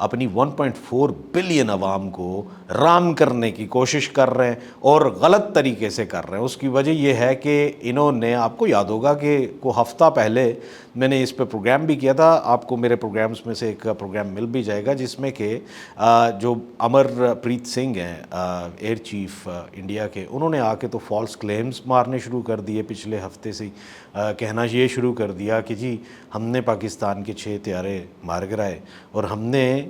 اپنی 1.4 بلین عوام کو رام کرنے کی کوشش کر رہے ہیں اور غلط طریقے سے کر رہے ہیں۔ اس کی وجہ یہ ہے کہ انہوں نے، آپ کو یاد ہوگا کہ ہفتہ پہلے میں نے اس پہ پروگرام بھی کیا تھا، آپ کو میرے پروگرامز میں سے ایک پروگرام مل بھی جائے گا، جس میں کہ جو امر پریت سنگھ ہیں ایئر چیف انڈیا کے، انہوں نے آ کے تو فالس کلیمز مارنے شروع کر دیے پچھلے ہفتے سے، کہنا یہ شروع کر دیا کہ جی ہم نے پاکستان کے 6 طیارے مار گرائے، اور ہم نے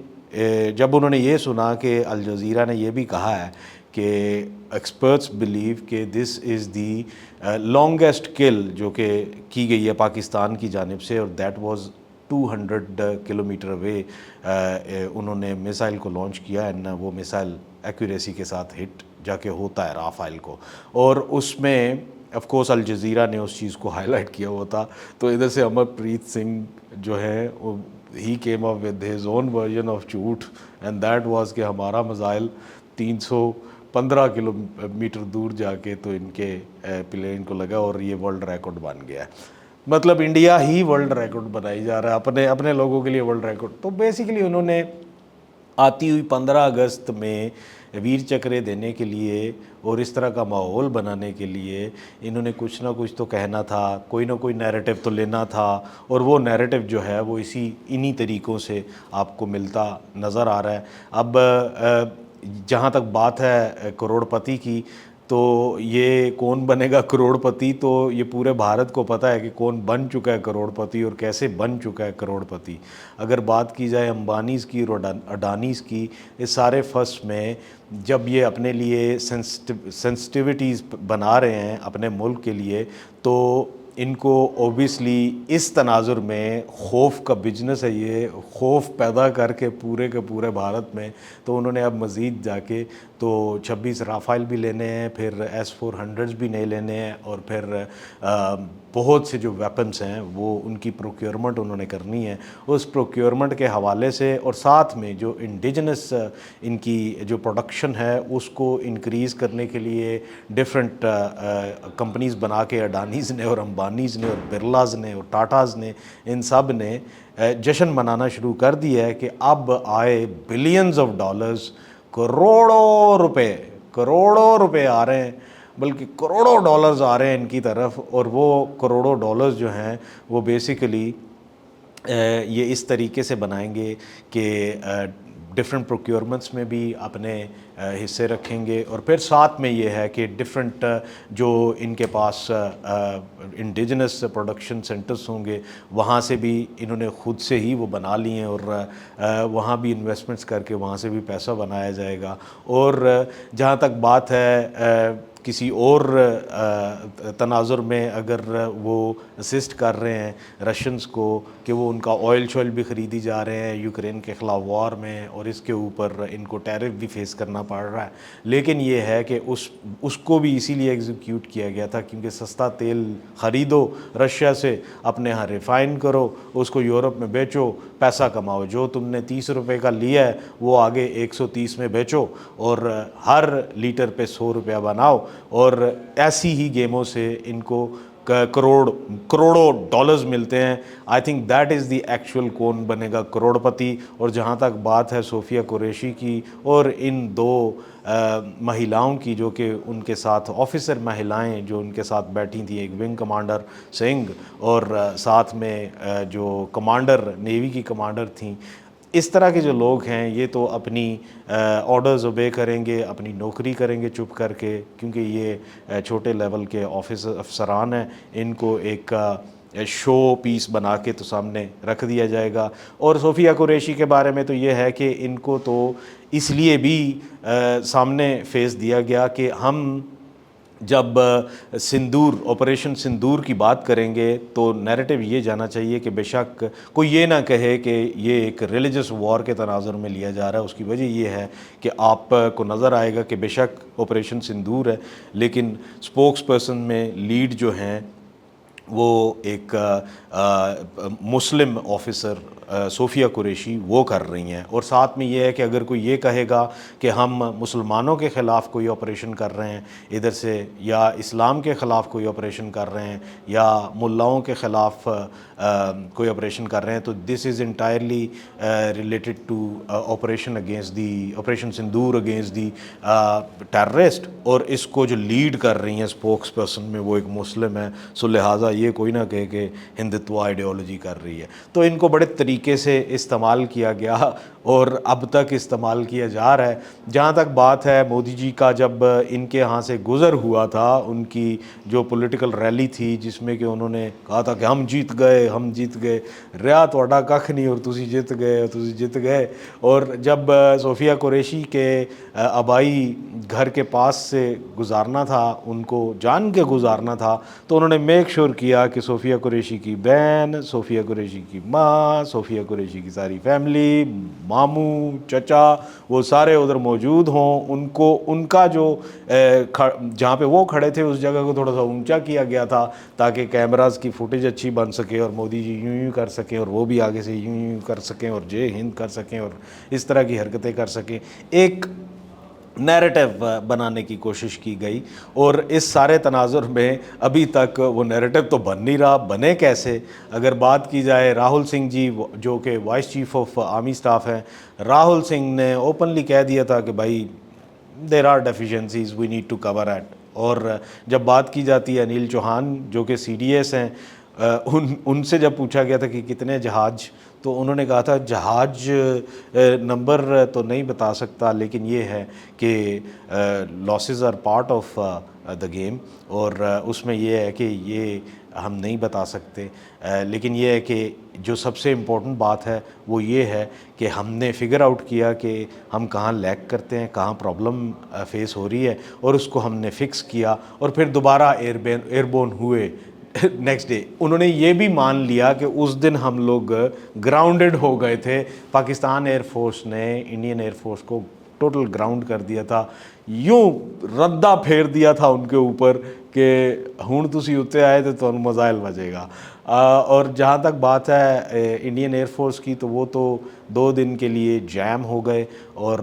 جب انہوں نے یہ سنا کہ الجزیرہ نے یہ بھی کہا ہے کہ ایکسپرٹس بلیو کہ دس از دی لانگیسٹ کل جو کہ کی گئی ہے پاکستان کی جانب سے، اور دیٹ واز 200 کلومیٹر اوے انہوں نے میسائل کو لانچ کیا، اینڈ وہ میسائل ایکوریسی کے ساتھ ہٹ جا کے ہوتا ہے رافائل کو، اور اس میں آف کورس الجزیرہ نے اس چیز کو ہائی لائٹ کیا ہوا تھا۔ تو ادھر سے امر پریت سنگھ جو ہے he came up with his own version of جھوٹ، اینڈ دیٹ واز کہ ہمارا میزائل 315 کلومیٹر دور جا کے تو ان کے پلین کو لگا، اور یہ ورلڈ ریکارڈ بن گیا ہے۔ مطلب انڈیا ہی ورلڈ ریکارڈ بنائی جا رہا ہے اپنے لوگوں کے لیے ورلڈ ریکارڈ۔ تو بیسیکلی انہوں نے آتی ہوئی 15 اگست میں ویر چکرے دینے کے لیے اور اس طرح کا ماحول بنانے کے لیے انہوں نے کچھ نہ کچھ تو کہنا تھا، کوئی نہ کوئی نیریٹو تو لینا تھا، اور وہ نیریٹو جو ہے وہ انہی طریقوں سے آپ کو ملتا نظر آ رہا ہے۔ اب جہاں تک بات ہے کروڑ پتی کی، تو یہ کون بنے گا کروڑ پتی، تو یہ پورے بھارت کو پتہ ہے کہ کون بن چکا ہے کروڑ پتی اور کیسے بن چکا ہے کروڑ پتی۔ اگر بات کی جائے امبانیز کی اور اڈانیز کی، اس سارے فص میں جب یہ اپنے لیے سینسٹیوٹیز بنا رہے ہیں اپنے ملک کے لیے، تو ان کو اوبیسلی اس تناظر میں خوف کا بزنس ہے، یہ خوف پیدا کر کے پورے بھارت میں، تو انہوں نے اب مزید جا کے تو 26 رافائل بھی لینے ہیں، پھر S-400 بھی نہیں لینے ہیں، اور پھر بہت سے جو ویپنز ہیں وہ ان کی پروکیورمنٹ انہوں نے کرنی ہے۔ اس پروکیورمنٹ کے حوالے سے اور ساتھ میں جو انڈیجنس ان کی جو پروڈکشن ہے اس کو انکریز کرنے کے لیے ڈیفرنٹ کمپنیز بنا کے اڈانیز نے اور امبانیز نے اور برلاز نے اور ٹاٹاز نے، ان سب نے جشن منانا شروع کر دیا ہے کہ اب آئے بلینز آف ڈالرز، کروڑوں روپے آ رہے ہیں، بلکہ کروڑوں ڈالرز آ رہے ہیں ان کی طرف، اور وہ کروڑوں ڈالرز جو ہیں وہ بیسیکلی یہ اس طریقے سے بنائیں گے کہ ڈفرینٹ پروکیورمنٹس میں بھی اپنے حصے رکھیں گے، اور پھر ساتھ میں یہ ہے کہ ڈفرینٹ جو ان کے پاس انڈیجنس پروڈکشن سینٹرز ہوں گے، وہاں سے بھی انہوں نے خود سے ہی وہ بنا لی ہیں، اور وہاں بھی انویسٹمنٹس کر کے وہاں سے بھی پیسہ بنایا جائے گا۔ اور جہاں تک بات ہے کسی اور تناظر میں، اگر وہ اسسٹ کر رہے ہیں رشینز کو کہ وہ ان کا آئل شوئل بھی خریدی جا رہے ہیں یوکرین کے خلاف وار میں، اور اس کے اوپر ان کو ٹیرف بھی فیس کرنا پڑ رہا ہے، لیکن یہ ہے کہ اس کو بھی اسی لیے ایگزیکیوٹ کیا گیا تھا کیونکہ سستا تیل خریدو رشیا سے، اپنے ہاں ریفائن کرو، اس کو یورپ میں بیچو، پیسہ کماؤ، جو تم نے 30 روپے کا لیا ہے وہ آگے 130 میں بیچو، اور ہر لیٹر پہ 100 روپیہ بناؤ، اور ایسی ہی گیموں سے ان کو کروڑوں ڈالرز ملتے ہیں۔ I think that is the actual کون بنے گا کروڑ پتی۔ اور جہاں تک بات ہے صوفیہ قریشی کی اور ان 2 مہیلاؤں کی جو کہ ان کے ساتھ آفیسر مہیلائیں جو ان کے ساتھ بیٹھی تھیں، ایک ونگ کمانڈر سنگھ اور ساتھ میں جو کمانڈر نیوی کی کمانڈر تھیں، اس طرح کے جو لوگ ہیں یہ تو اپنی آرڈرز اوبے کریں گے، اپنی نوکری کریں گے چپ کر کے، کیونکہ یہ چھوٹے لیول کے افسران ہیں، ان کو ایک شو پیس بنا کے تو سامنے رکھ دیا جائے گا۔ اور صوفیہ قریشی کے بارے میں تو یہ ہے کہ ان کو تو اس لیے بھی سامنے فیس دیا گیا کہ ہم جب آپریشن سندور کی بات کریں گے تو نیریٹو یہ جانا چاہیے کہ بے شک کوئی یہ نہ کہے کہ یہ ایک ریلیجس وار کے تناظر میں لیا جا رہا ہے۔ اس کی وجہ یہ ہے کہ آپ کو نظر آئے گا کہ بے شک آپریشن سندور ہے، لیکن اسپوکس پرسن میں لیڈ جو ہیں وہ ایک مسلم آفیسر صوفیہ قریشی وہ کر رہی ہیں. اور ساتھ میں یہ ہے کہ اگر کوئی یہ کہے گا کہ ہم مسلمانوں کے خلاف کوئی آپریشن کر رہے ہیں ادھر سے, یا اسلام کے خلاف کوئی آپریشن کر رہے ہیں, یا ملاؤں کے خلاف کوئی آپریشن کر رہے ہیں, تو this is entirely related to operation Sindoor against the terrorist. اور اس کو جو لیڈ کر رہی ہیں اسپوکس پرسن میں وہ ایک مسلم ہے, سو لہٰذا یہ کوئی نہ کہے کہ ہندتوا آئیڈیالوجی کر رہی ہے. تو ان کو بڑے طریقے سے استعمال کیا گیا اور اب تک استعمال کیا جا رہا ہے. جہاں تک بات ہے مودی جی کا, جب ان کے ہاں سے گزر ہوا تھا, ان کی جو پولیٹیکل ریلی تھی جس میں کہ انہوں نے کہا تھا کہ ہم جیت گئے, ریا توڑا ککھ نہیں اور تسی جیت گئے. اور جب صوفیہ قریشی کے آبائی گھر کے پاس سے گزارنا تھا, ان کو جان کے گزارنا تھا, تو انہوں نے میک شور کیا کہ صوفیہ قریشی کی بہن, صوفیہ قریشی کی ماں, صوفیہ قریشی کی ساری فیملی, ماموں, چچا, وہ سارے ادھر موجود ہوں. ان کا جو جہاں پہ وہ کھڑے تھے اس جگہ کو تھوڑا سا اونچا کیا گیا تھا تاکہ کیمراز کی فوٹیج اچھی بن سکے اور مودی جی یوں کر سکیں اور وہ بھی آگے سے یوں کر سکیں اور جے ہند کر سکیں اور اس طرح کی حرکتیں کر سکیں. ایک نیریٹو بنانے کی کوشش کی گئی, اور اس سارے تناظر میں ابھی تک وہ نیریٹو تو بن نہیں رہا. بنے کیسے؟ اگر بات کی جائے, راہل سنگھ جی جو کہ vice chief of army staff ہیں, راہل سنگھ نے اوپنلی کہہ دیا تھا کہ بھائی there are deficiencies we need to cover it. اور جب بات کی جاتی ہے انیل چوہان جو کہ سی ڈی ایس ہیں, ان سے جب پوچھا گیا تھا کہ کتنے جہاز, تو انہوں نے کہا تھا جہاز نمبر تو نہیں بتا سکتا, لیکن یہ ہے کہ losses are part of the game, اور اس میں یہ ہے کہ یہ ہم نہیں بتا سکتے. لیکن یہ ہے کہ جو سب سے امپورٹنٹ بات ہے وہ یہ ہے کہ ہم نے فگر آؤٹ کیا کہ ہم کہاں لیک کرتے ہیں, کہاں پرابلم فیس ہو رہی ہے, اور اس کو ہم نے فکس کیا, اور پھر دوبارہ ایئربورن ہوئے نیکسٹ ڈے. انہوں نے یہ بھی مان لیا کہ اس دن ہم لوگ گراؤنڈڈ ہو گئے تھے. پاکستان ایئر فورس نے انڈین ایئر فورس کو ٹوٹل گراؤنڈ کر دیا تھا, یوں ردہ پھیر دیا تھا ان کے اوپر کہ ہوں تسی اتنے آئے تو تمہیں مزائل بجے گا. اور جہاں تک بات ہے انڈین ایئر فورس کی, تو وہ تو 2 دن کے لیے جیم ہو گئے, اور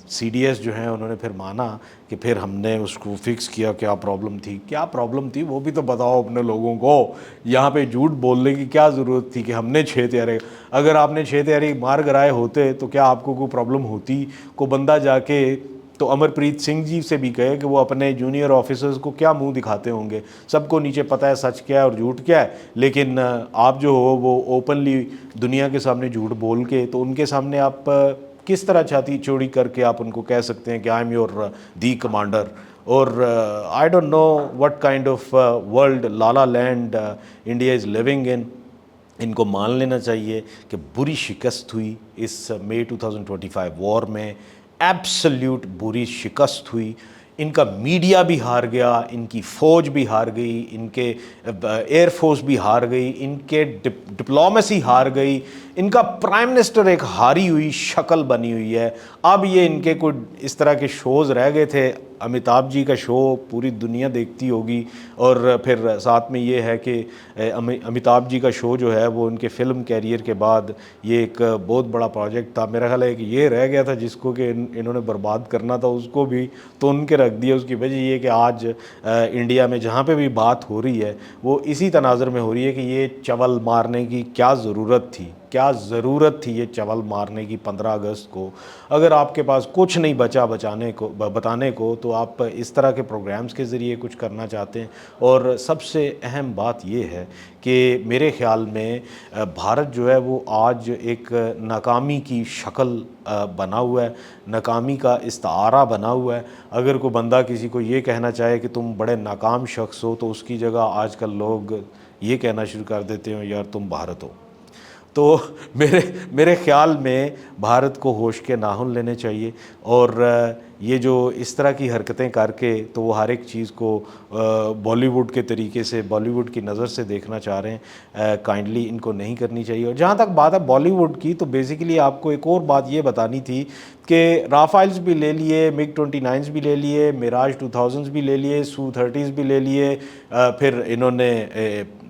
سی ڈی ایس جو ہیں انہوں نے پھر مانا کہ پھر ہم نے اس کو فکس کیا. کیا پرابلم تھی وہ بھی تو بتاؤ اپنے لوگوں کو. یہاں پہ جھوٹ بولنے کی کیا ضرورت تھی کہ ہم نے 6 طیارے, اگر آپ نے 6 طیارے مار گرائے ہوتے تو کیا آپ کو کوئی پرابلم ہوتی؟ کو بندہ جا کے تو امر پریت سنگھ جی سے بھی کہے کہ وہ اپنے جونیئر آفیسرز کو کیا منہ دکھاتے ہوں گے. سب کو نیچے پتہ ہے سچ کیا ہے اور جھوٹ کیا ہے, لیکن آپ جو ہو وہ اوپنلی دنیا کے سامنے جھوٹ بول کے, تو ان کے سامنے آپ کس طرح چھاتی چوڑی کر کے آپ ان کو کہہ سکتے ہیں کہ I am your the commander. اور I don't know what kind of world la la land India is living in. ان کو مان لینا چاہیے کہ بری شکست ہوئی اس مئی 2025 وار میں, ایبسلیوٹ بری شکست ہوئی. ان کا میڈیا بھی ہار گیا, ان کی فوج بھی ہار گئی, ان کے ایئر فورس بھی ہار گئی, ان کے ڈپلومیسی ہار گئی, ان کا پرائم منسٹر ایک ہاری ہوئی شکل بنی ہوئی ہے. اب یہ ان کے کوئی اس طرح کے شوز رہ گئے تھے. امیتابھ جی کا شو پوری دنیا دیکھتی ہوگی, اور پھر ساتھ میں یہ ہے کہ امیتابھ جی کا شو جو ہے وہ ان کے فلم کیریئر کے بعد یہ ایک بہت بڑا پروجیکٹ تھا. میرا خیال ہے کہ یہ رہ گیا تھا جس کو کہ انہوں نے برباد کرنا تھا, اس کو بھی تو ان کے رکھ دیا. اس کی وجہ یہ کہ آج انڈیا میں جہاں پہ بھی بات ہو رہی ہے وہ اسی تناظر میں ہو رہی ہے کہ یہ چول مارنے کی کیا ضرورت تھی یہ چول مارنے کی 15 اگست کو. اگر آپ کے پاس کچھ نہیں بچا بتانے کو تو آپ اس طرح کے پروگرامز کے ذریعے کچھ کرنا چاہتے ہیں. اور سب سے اہم بات یہ ہے کہ میرے خیال میں بھارت جو ہے وہ آج ایک ناکامی کی شکل بنا ہوا ہے, ناکامی کا استعارہ بنا ہوا ہے. اگر کوئی بندہ کسی کو یہ کہنا چاہے کہ تم بڑے ناکام شخص ہو, تو اس کی جگہ آج کل لوگ یہ کہنا شروع کر دیتے ہیں یار تم بھارت ہو. تو میرے خیال میں بھارت کو ہوش کے ناخن لینے چاہیے, اور یہ جو اس طرح کی حرکتیں کر کے تو وہ ہر ایک چیز کو بالی ووڈ کے طریقے سے, بالی ووڈ کی نظر سے دیکھنا چاہ رہے ہیں, کائنڈلی ان کو نہیں کرنی چاہیے. اور جہاں تک بات ہے بالی ووڈ کی, تو بیسیکلی آپ کو ایک اور بات یہ بتانی تھی کہ رافائلز بھی لے لیے, MiG 29 بھی لے لیے, میراج 2000 بھی لے لیے, Su-30 بھی لے لیے, پھر انہوں نے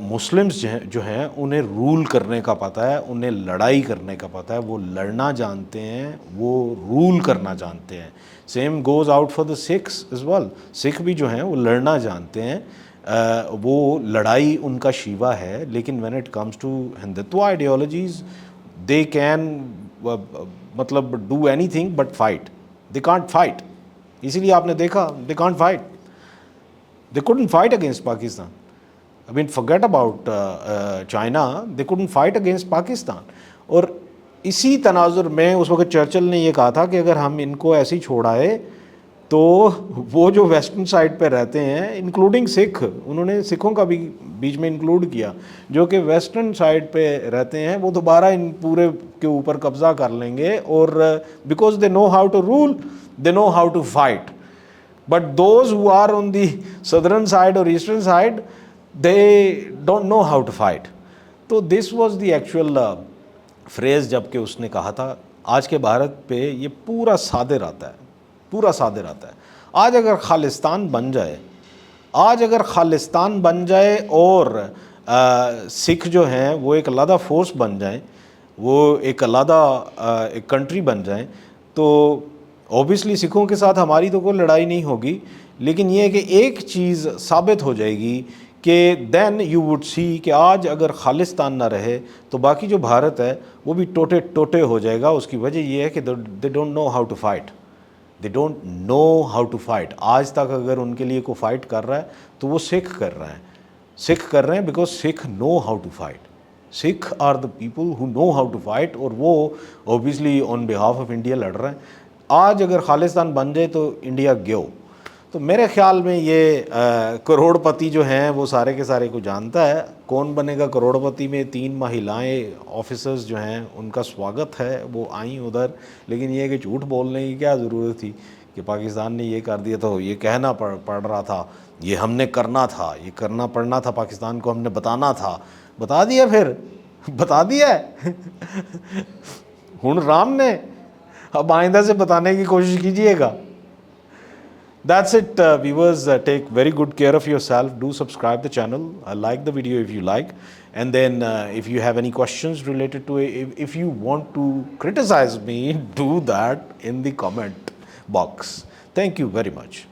مسلمز جو ہیں انہیں رول کرنے کا پتہ ہے, انہیں لڑائی کرنے کا پتہ ہے, وہ لڑنا جانتے ہیں, وہ رول کرنا جانتے ہیں. Same goes out for the Sikhs as well. Sikh بھی جو ہیں وہ لڑنا جانتے ہیں, وہ لڑائی ان کا شیوا ہے. لیکن when it comes to Hindutva ideologies they can مطلب do anything but fight. They can't fight. اسی لیے آپ نے دیکھا they can't fight. They couldn't fight against Pakistan. I mean, forget about China. They couldn't fight against Pakistan. اور اسی تناظر میں اس وقت چرچل نے یہ کہا تھا کہ اگر ہم ان کو ایسے ہی چھوڑائے تو وہ جو ویسٹرن سائڈ پہ رہتے ہیں انکلوڈنگ سکھ, انہوں نے سکھوں کا بھی بیچ میں انکلوڈ کیا, جو کہ ویسٹرن سائڈ پہ رہتے ہیں, وہ دوبارہ ان پورے کے اوپر قبضہ کر لیں گے. اور because they know how to rule, they know how to fight. But those who are on the southern side or eastern side, they don't know how to fight. تو this was the actual phrase جب کہ اس نے کہا تھا. آج کے بھارت پہ یہ پورا صادر آتا ہے, پورا صادر آتا ہے. آج اگر خالستان بن جائے, آج اگر خالستان بن جائے اور سکھ جو ہیں وہ ایک علیحدہ فورس بن جائیں, وہ ایک علیحدہ ایک کنٹری بن جائیں, تو اوبیسلی سکھوں کے ساتھ ہماری تو کوئی لڑائی نہیں ہوگی. لیکن یہ ہے کہ ایک چیز ثابت ہو جائے گی کہ دین یو وڈ سی کہ آج اگر خالستان نہ رہے تو باقی جو بھارت ہے وہ بھی ٹوٹے ٹوٹے ہو جائے گا. اس کی وجہ یہ ہے کہ they don't know how to fight. They don't know how to fight. آج تک اگر ان کے لیے کوئی فائٹ کر رہا ہے تو وہ سکھ کر رہے ہیں. سکھ کر رہے ہیں because Sikh know how to fight. Sikh are the people who know how to fight, اور وہ obviously on behalf of India لڑ رہے ہیں. آج اگر خالستان بن جائے تو انڈیا گیو. تو میرے خیال میں یہ کروڑ پتی جو ہیں وہ سارے کے سارے کو جانتا ہے. کون بنے گا کروڑ پتی میں 3 مہیلائیں آفیسرز جو ہیں ان کا سواگت ہے, وہ آئیں ادھر. لیکن یہ کہ جھوٹ بولنے کی کیا ضرورت تھی کہ پاکستان نے یہ کر دیا تو یہ کہنا پڑ رہا تھا, یہ ہم نے کرنا تھا, یہ کرنا پڑنا تھا پاکستان کو, ہم نے بتانا تھا. بتا دیا, پھر بتا دیا ہن رام نے. اب آئندہ سے بتانے کی کوشش کیجئے گا. That's it, viewers. Take very good care of yourself. Do subscribe the channel. Like the video if you like. And then if you have any questions related to it, if you want to criticize me, do that in the comment box. Thank you very much.